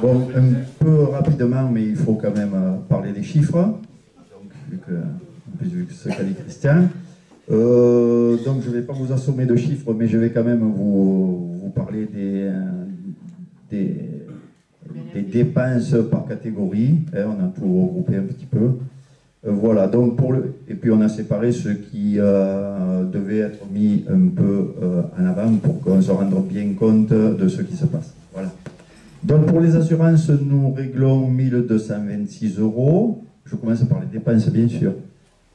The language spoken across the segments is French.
Bon, un peu rapidement, mais il faut quand même parler des chiffres, donc, vu que ce qu'a dit Christian. Donc je ne vais pas vous assommer de chiffres, mais je vais quand même vous parler des dépenses par catégorie. On a tout regroupé un petit peu. Voilà, donc et puis on a séparé ce qui devait être mis un peu en avant pour qu'on se rende bien compte de ce qui se passe. Voilà. Donc pour les assurances, nous réglons 1226 €. Je commence par les dépenses, bien sûr.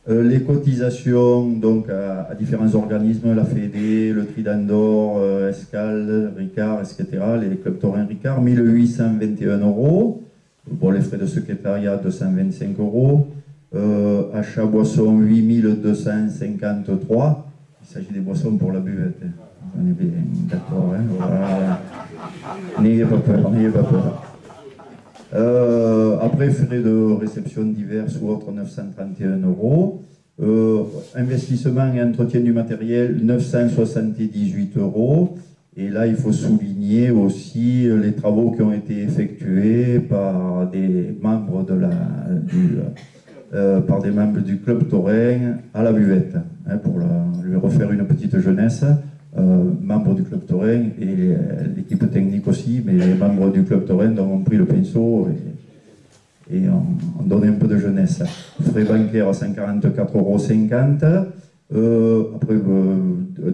Les cotisations donc, à différents organismes, la Fédé, le Trident d'Or, Escal, Ricard, etc., les clubs taurins Ricard, 1821 €. Bon, les frais de secrétariat, 225 €. Achat boisson, 8253. Il s'agit des boissons pour la buvette. On est bien d'accord, hein, voilà. N'ayez pas peur, n'ayez pas peur. Après, frais de réception divers ou autres, 931 €. Investissement et entretien du matériel, 978 €. Et là, il faut souligner aussi les travaux qui ont été effectués par des membres du club taurin à la buvette, hein, pour lui refaire une petite jeunesse. Membres du club taurin et l'équipe technique aussi, mais les membres du club taurin ont pris le pinceau et ont donné un peu de jeunesse. Frais bancaires, 144,50 €. Après,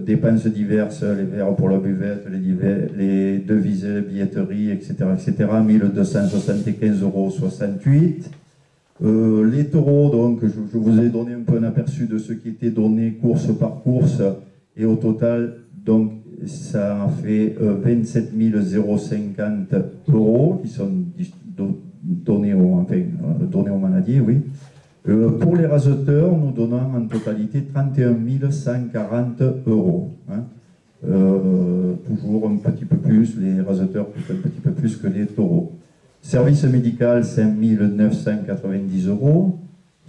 dépenses diverses, les verres pour la buvette, les devises, billetterie, etc., 1275,68 €. Les taureaux, donc, je vous ai donné un peu un aperçu de ce qui était donné course par course, et au total, donc, ça a fait 27 050 € qui sont donnés aux manadiers, oui. Pour les raseteurs, nous donnons en totalité 31 140 €. Hein. Toujours un petit peu plus, les raseteurs coûtent un petit peu plus que les taureaux. Service médical, 5 990 €.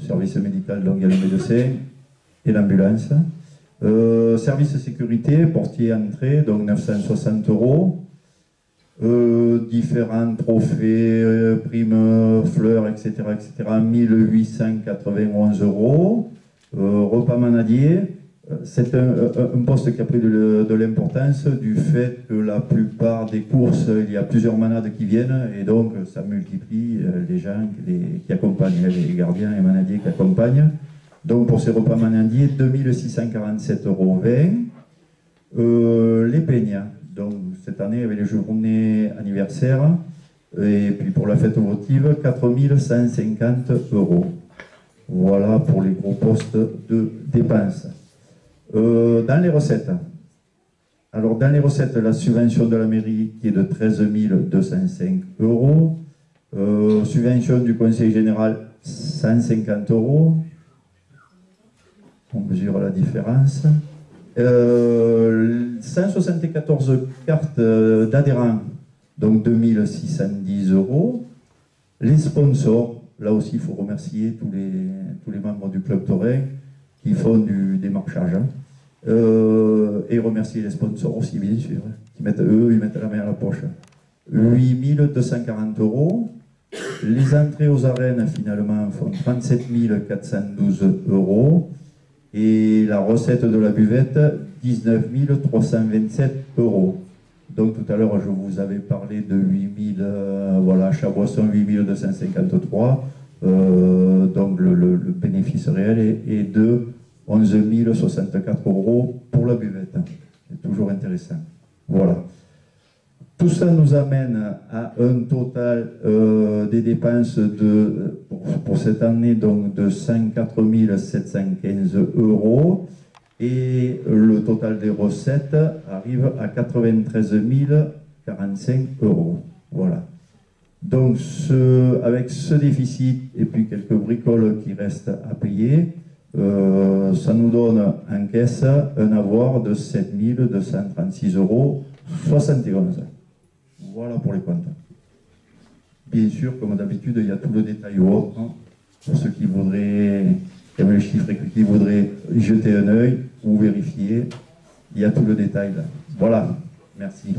Service médical, donc il y a le médecin et l'ambulance. Service sécurité, portier entrée, donc 960 €. Différents trophées, primes, fleurs, etc., 1891 €. Repas manadier, c'est un poste qui a pris de l'importance du fait que la plupart des courses, il y a plusieurs manades qui viennent, et donc ça multiplie les gens qui accompagnent, les gardiens et manadiers qui accompagnent. Donc pour ces repas manadiers, 2647,20 €. Les peñas, donc cette année avec les journées anniversaires, et puis pour la fête votive, 4150 €. Voilà pour les gros postes de dépenses. Dans les recettes, alors dans les recettes, la subvention de la mairie qui est de 13 205 €. Subvention du conseil général, 150 €. On mesure la différence. 174 cartes d'adhérents, donc 2610 €. Les sponsors, là aussi il faut remercier tous les membres du club taurin qui font du démarchage. Et remercier les sponsors aussi, bien sûr, ils mettent la main à la poche. 8240 €. Les entrées aux arènes, finalement, font 37 412 €. Et la recette de la buvette, 19 327 €. Donc tout à l'heure, je vous avais parlé de 8000, voilà, achat boisson 8253. Donc le bénéfice réel est de 11 064 € pour la buvette. C'est toujours intéressant. Voilà. Tout ça nous amène à un total des dépenses pour cette année donc de 104 715 €, et le total des recettes arrive à 93 045 €. Voilà. Donc avec ce déficit et puis quelques bricoles qui restent à payer, ça nous donne en caisse un avoir de 7 236,71 €. Voilà pour les comptes. Bien sûr, comme d'habitude, il y a tout le détail au haut, hein, pour ceux qui voudraient, qui aiment les chiffres et qui voudraient y jeter un œil ou vérifier, il y a tout le détail là. Voilà, merci.